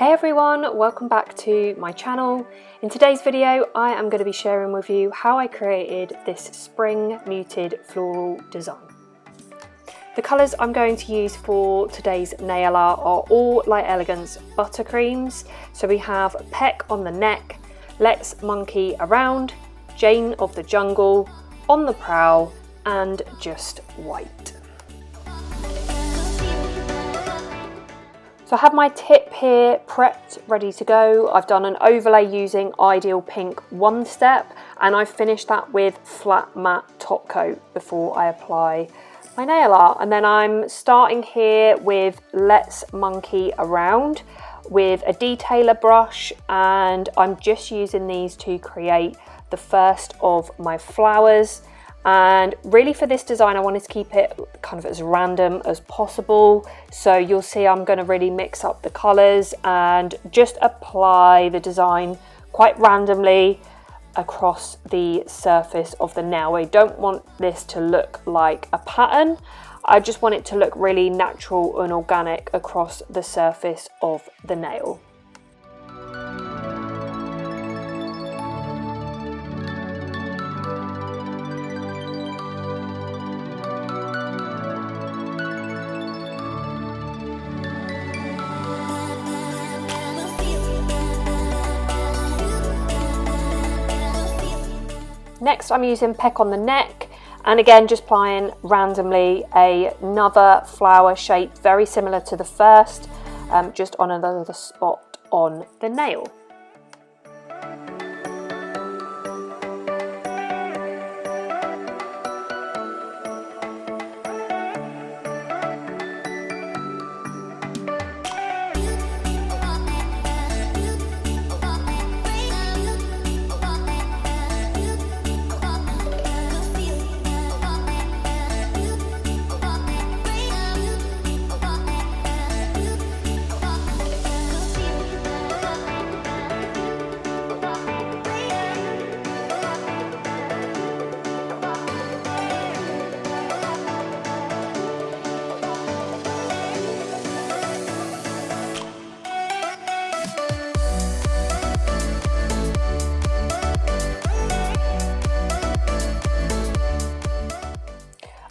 Hey everyone, welcome back to my channel. In today's video I am going to be sharing with you how I created this spring muted floral design. The colours I'm going to use for today's nail art are all Light Elegance Buttercreams. So we have Peck on the neck, Let's Monkey Around, Jane of the Jungle, On the Prowl and Just White. So I have my tip here prepped, ready to go. I've done an overlay using Ideal Pink One Step and I've finished that with flat matte top coat before I apply my nail art. And then I'm starting here with Let's Monkey Around with a detailer brush, and I'm just using these to create the first of my flowers. And really for this design I wanted to keep it kind of as random as possible, so you'll see I'm going to really mix up the colours and just apply the design quite randomly across the surface of the nail. I don't want this to look like a pattern, I just want it to look really natural and organic across the surface of the nail. Next I'm using Peck on the neck, and again just applying randomly another flower shape very similar to the first, just on another spot on the nail.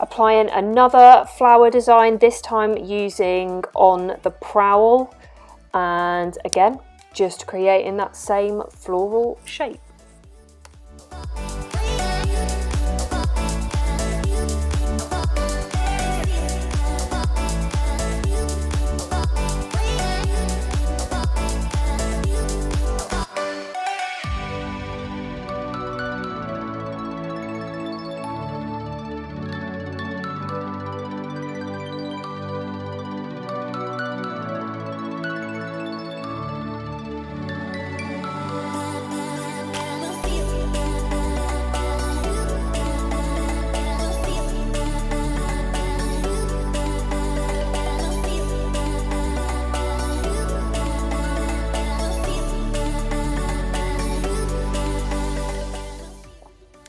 Applying another flower design, this time using On the Prowl, and again just creating that same floral shape.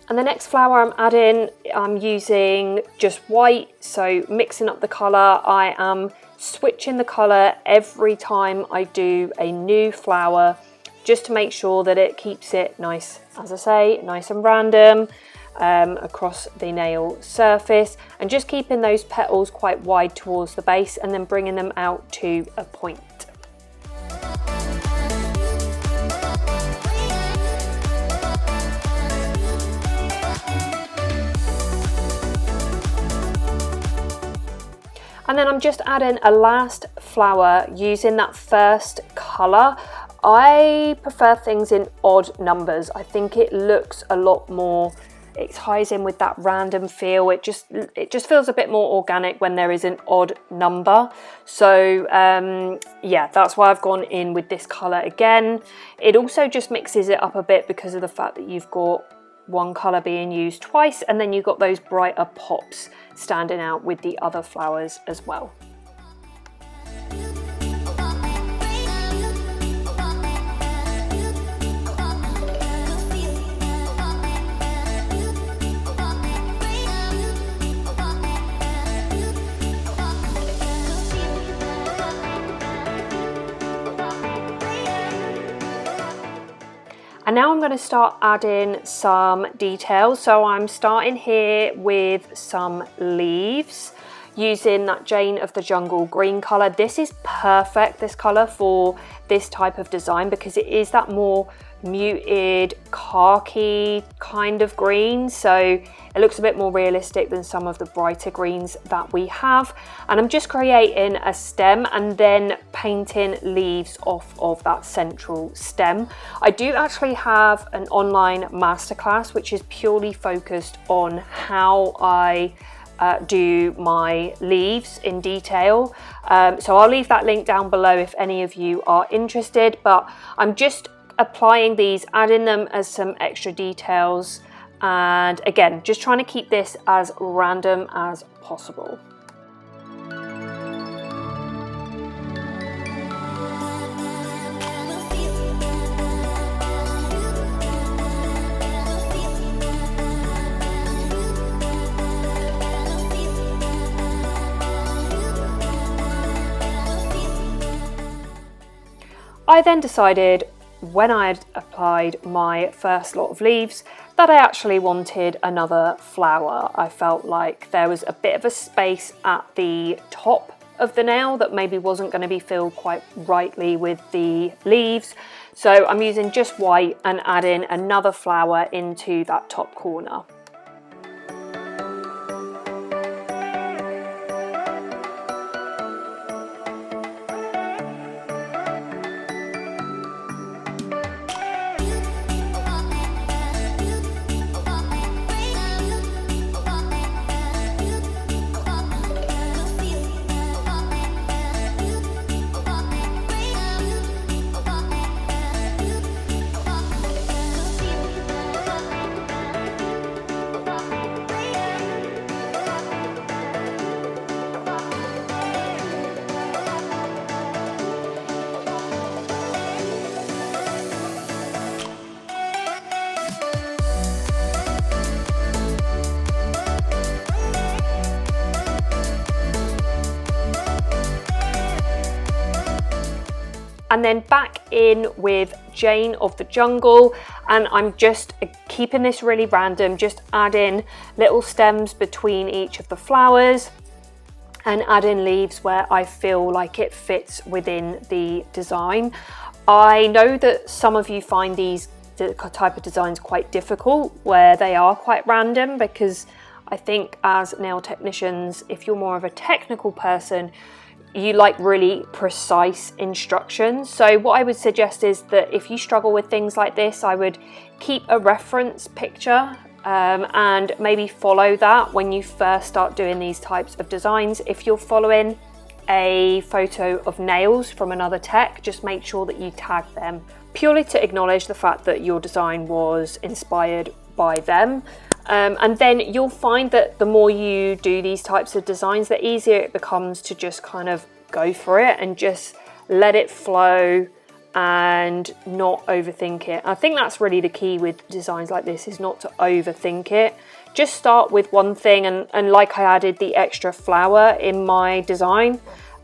And the next flower I'm using just white, so mixing up the colour. I am switching the colour every time I do a new flower, just to make sure that it keeps it nice, as I say, nice and random across the nail surface, and just keeping those petals quite wide towards the base and then bringing them out to a point. And then I'm just adding a last flower using that first colour. I prefer things in odd numbers. I think it looks a lot more, it ties in with that random feel. It just feels a bit more organic when there is an odd number. So yeah, that's why I've gone in with this colour again. It also just mixes it up a bit because of the fact that you've got one colour being used twice, and then you've got those brighter pops standing out with the other flowers as well. And now I'm going to start adding some details. So I'm starting here with some leaves using that Jane of the Jungle green colour. This is perfect, this colour, for this type of design because it is that more muted khaki kind of green, so it looks a bit more realistic than some of the brighter greens that we have. And I'm just creating a stem and then painting leaves off of that central stem. I do actually have an online masterclass which is purely focused on how I do my leaves in detail, so I'll leave that link down below if any of you are interested. But I'm just applying these, adding them as some extra details, and again just trying to keep this as random as possible. I then decided, when I had applied my first lot of leaves, that I actually wanted another flower. I felt like there was a bit of a space at the top of the nail that maybe wasn't going to be filled quite rightly with the leaves. So I'm using just white and adding another flower into that top corner. And then back in with Jane of the Jungle, and I'm just keeping this really random, just adding little stems between each of the flowers and adding leaves where I feel like it fits within the design. I know that some of you find these type of designs quite difficult, where they are quite random, because I think as nail technicians, if you're more of a technical person, you like really precise instructions. So what I would suggest is that if you struggle with things like this, I would keep a reference picture and maybe follow that when you first start doing these types of designs. If you're following a photo of nails from another tech, just make sure that you tag them, purely to acknowledge the fact that your design was inspired by them. And then you'll find that the more you do these types of designs, the easier it becomes to just kind of go for it and just let it flow and not overthink it. I think that's really the key with designs like this, is not to overthink it. Just start with one thing, and like I added the extra flower in my design,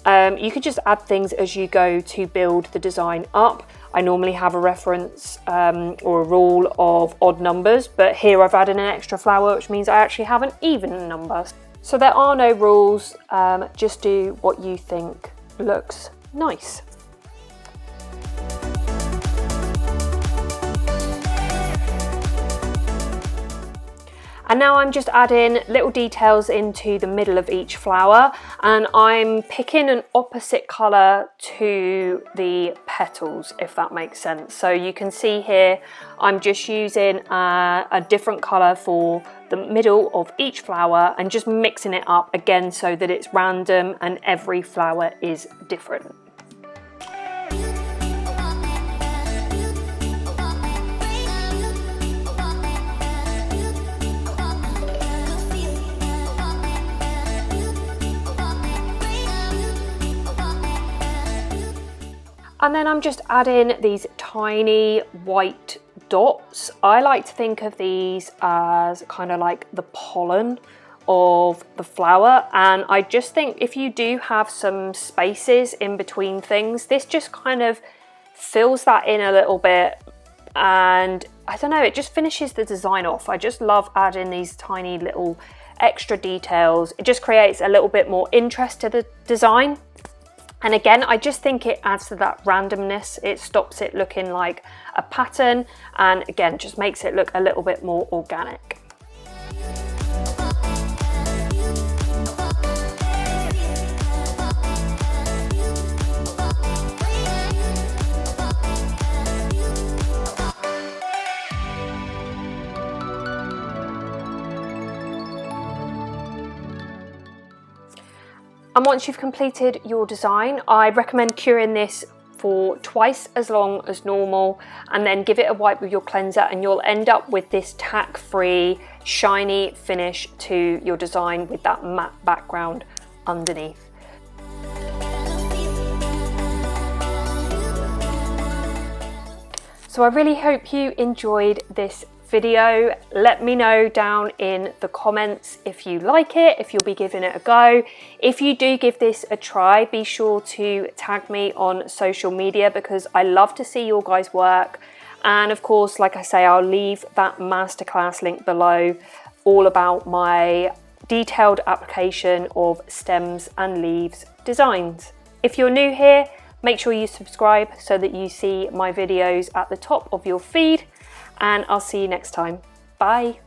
you could just add things as you go to build the design up. I normally have a reference or a rule of odd numbers, but here I've added an extra flower, which means I actually have an even number. So there are no rules, just do what you think looks nice. And now I'm just adding little details into the middle of each flower, and I'm picking an opposite colour to the petals, if that makes sense. So you can see here, I'm just using a different colour for the middle of each flower and just mixing it up again so that it's random and every flower is different. And then I'm just adding these tiny white dots. I like to think of these as kind of like the pollen of the flower, and I just think if you do have some spaces in between things, this just kind of fills that in a little bit and I don't know, it just finishes the design off. I just love adding these tiny little extra details. It just creates a little bit more interest to the design. And again, I just think it adds to that randomness. It stops it looking like a pattern, and again, just makes it look a little bit more organic. And once you've completed your design, I recommend curing this for twice as long as normal, and then give it a wipe with your cleanser, and you'll end up with this tack-free, shiny finish to your design with that matte background underneath. So I really hope you enjoyed this video. Let me know down in the comments if you like it, if you'll be giving it a go. If you do give this a try, be sure to tag me on social media, because I love to see your guys' work. And of course, like I say, I'll leave that masterclass link below, all about my detailed application of stems and leaves designs. If you're new here, make sure you subscribe so that you see my videos at the top of your feed, and I'll see you next time. Bye.